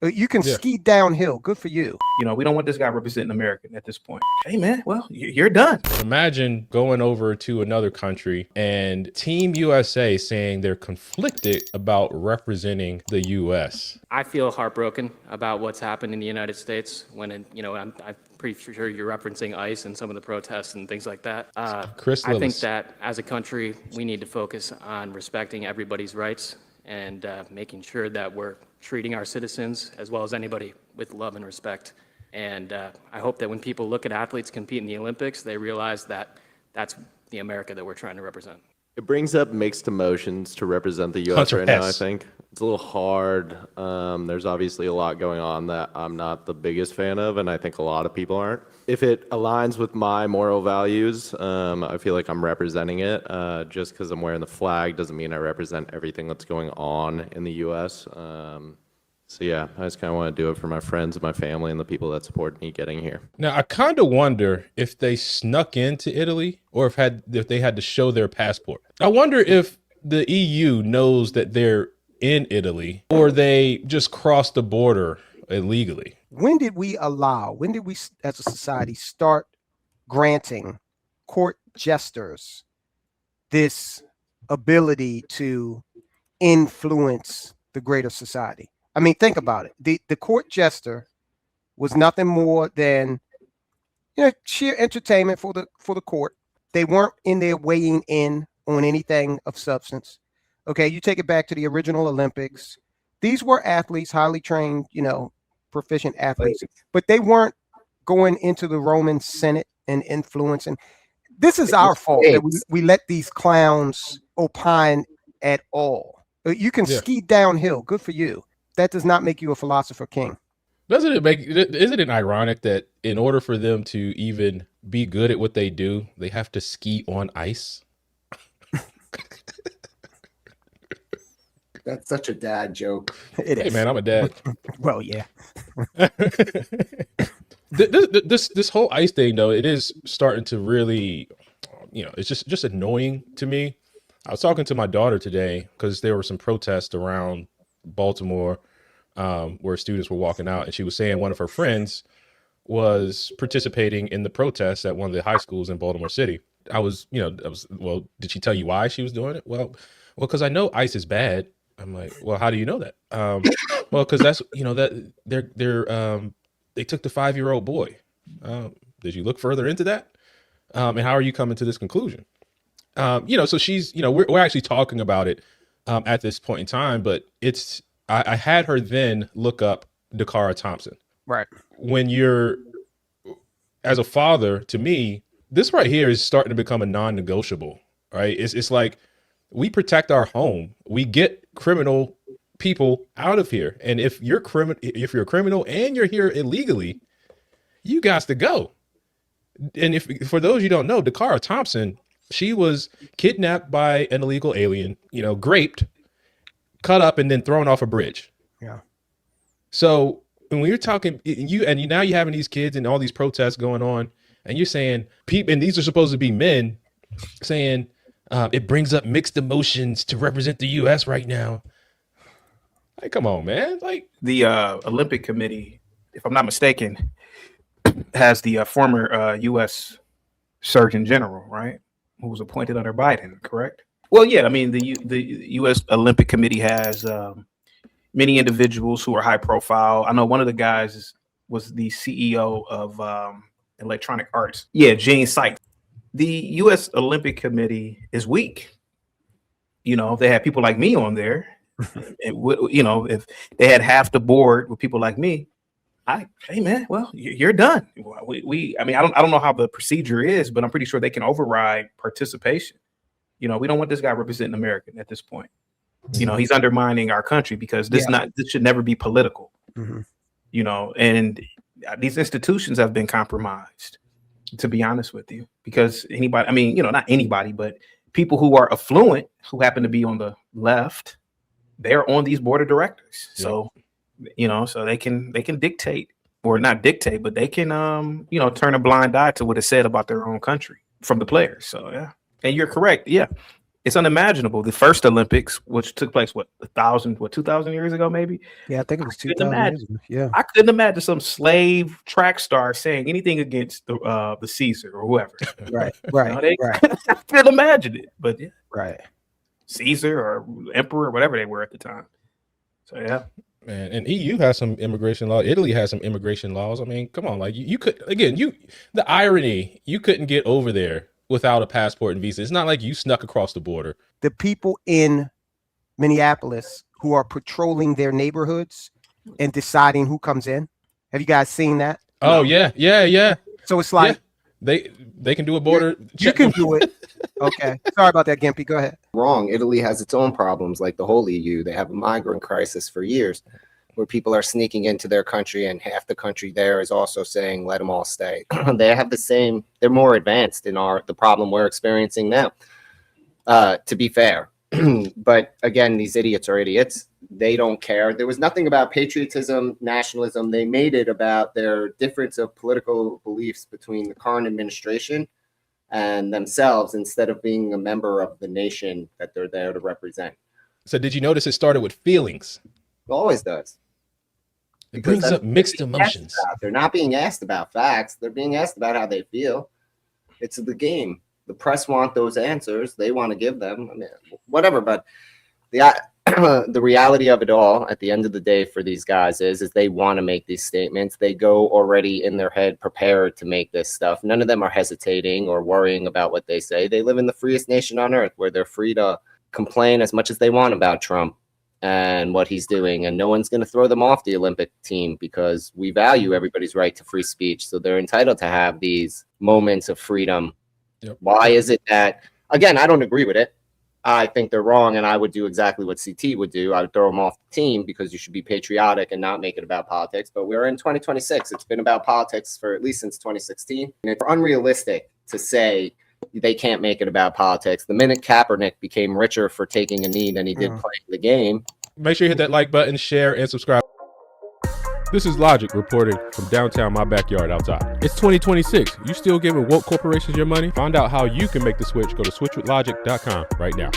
You can ski downhill. Good for you. We don't want this guy representing America at this point. Hey, man, well, you're done. Imagine going over to another country and Team USA saying they're conflicted about representing the U.S. I feel heartbroken about what's happened in the United States when, I'm pretty sure you're referencing ICE and some of the protests and things like that. Chris I think Lillis. that as a country, we need to focus on respecting everybody's rights and making sure that we're treating our citizens as well as anybody with love and respect. And I hope that when people look at athletes compete in the Olympics, they realize that that's the America that we're trying to represent. It brings up mixed emotions to represent the U.S. Hunter right now, I Hess. think. It's a little hard. There's obviously a lot going on that I'm not the biggest fan of, and I think a lot of people aren't. If it aligns with my moral values, I feel like I'm representing it. Just because I'm wearing the flag doesn't mean I represent everything that's going on in the U.S. So yeah, I just kind of want to do it for my friends and my family and the people that support me getting here. Now, I kind of wonder if they snuck into Italy or if they had to show their passport. I wonder if the EU knows that they're in Italy or they just crossed the border illegally. When did we as a society start granting court jesters this ability to influence the greater society? I mean, think about it. The court jester was nothing more than sheer entertainment for the court. They weren't in there weighing in on anything of substance. Okay, you take it back to the original Olympics. These were athletes, highly trained, proficient athletes, but they weren't going into the Roman Senate and influencing. This is our fault that we let these clowns opine at all. You can ski downhill. Good for you. That does not make you a philosopher king. Isn't it ironic that in order for them to even be good at what they do, they have to ski on ice? That's such a dad joke. Hey, man, I'm a dad. Well, yeah. This whole ice thing, though, it is starting to really, it's just annoying to me. I was talking to my daughter today because there were some protests around Baltimore where students were walking out, and she was saying one of her friends was participating in the protests at one of the high schools in Baltimore City. Well, did she tell you why she was doing it? Well, because I know ice is bad. I'm like, well, how do you know that? Well, because that's, that they took the 5-year-old boy. Did you look further into that? And how are you coming to this conclusion? So she's, we're actually talking about it at this point in time, but I had her then look up Dakara Thompson. Right. When you're, as a father, to me, this right here is starting to become a non-negotiable, right? It's like we protect our home. We get criminal people out of here. And if you're a criminal and you're here illegally, you got to go. And for those you don't know, Dakara Thompson, she was kidnapped by an illegal alien, raped, cut up, and then thrown off a bridge. Yeah. So when we're talking, now you're having these kids and all these protests going on, and you're saying people, and these are supposed to be men, saying it brings up mixed emotions to represent the U.S. right now. Like, come on, man! Like the Olympic Committee, if I'm not mistaken, has the former U.S. Surgeon General, right, who was appointed under Biden, correct? Well, yeah, I mean the U.S. Olympic Committee has many individuals who are high profile. I know one of the guys was the CEO of Electronic Arts. Yeah, Gene Sykes. The U.S. Olympic Committee is weak. If they had people like me on there, if they had half the board with people like me, hey man, well, you're done. I don't know how the procedure is, but I'm pretty sure they can override participation. We don't want this guy representing America at this point. He's undermining our country because this should never be political. Mm-hmm. And these institutions have been compromised, to be honest with you, because not anybody, but people who are affluent, who happen to be on the left, they're on these board of directors. Yeah. So, so they can dictate, or not dictate, but they can, turn a blind eye to what is said about their own country from the players. So, yeah. And you're correct. Yeah. It's unimaginable. The first Olympics, which took place 2,000 years ago, maybe. Yeah, I think it was couldn't 2,000 imagine. years ago. Yeah. I couldn't imagine some slave track star saying anything against the Caesar or whoever. Right. You know, Right. Right. I couldn't imagine it, but yeah, Right. Caesar or emperor, whatever they were at the time. So yeah. Man, and EU has some immigration law. Italy has some immigration laws. I mean, come on, like you could the irony, you couldn't get over there without a passport and visa. It's not like you snuck across the border. The people in Minneapolis who are patrolling their neighborhoods and deciding who comes in. Have you guys seen that? Oh yeah. So it's like They can do a border. you can do it. Okay. Sorry about that, Gimpy. Go ahead. Wrong. Italy has its own problems, like the whole EU. They have a migrant crisis for years, where people are sneaking into their country, and half the country there is also saying, "Let them all stay." They have the same. They're more advanced in the problem we're experiencing now. To be fair, but again, these idiots are idiots. They don't care. There was nothing about patriotism, nationalism. They made it about their difference of political beliefs between the current administration and themselves, instead of being a member of the nation that they're there to represent. So did you notice it started with feelings? It always does. It brings up mixed emotions. They're not being asked about facts. They're being asked about how they feel. It's the game. The press want those answers. They want to give them. I mean, whatever. But the reality of it all, at the end of the day, for these guys is they want to make these statements. They go already in their head prepared to make this stuff. None of them are hesitating or worrying about what they say. They live in the freest nation on earth, where they're free to complain as much as they want about Trump and what he's doing, and no one's going to throw them off the Olympic team, because we value everybody's right to free speech. So they're entitled to have these moments of freedom. Yep. Why is it that, again, I don't agree with it. I think they're wrong, and I would do exactly what CT would do. I would throw them off the team, because you should be patriotic and not make it about politics. But we're in 2026. It's been about politics for at least since 2016. And it's unrealistic to say they can't make it about politics. The minute Kaepernick became richer for taking a knee than he did playing the game. Make sure you hit that like button, share, and subscribe. This is Logic reporting from downtown my backyard outside. It's 2026. You still giving woke corporations your money? Find out how you can make the switch. Go to switchwithlogic.com right now.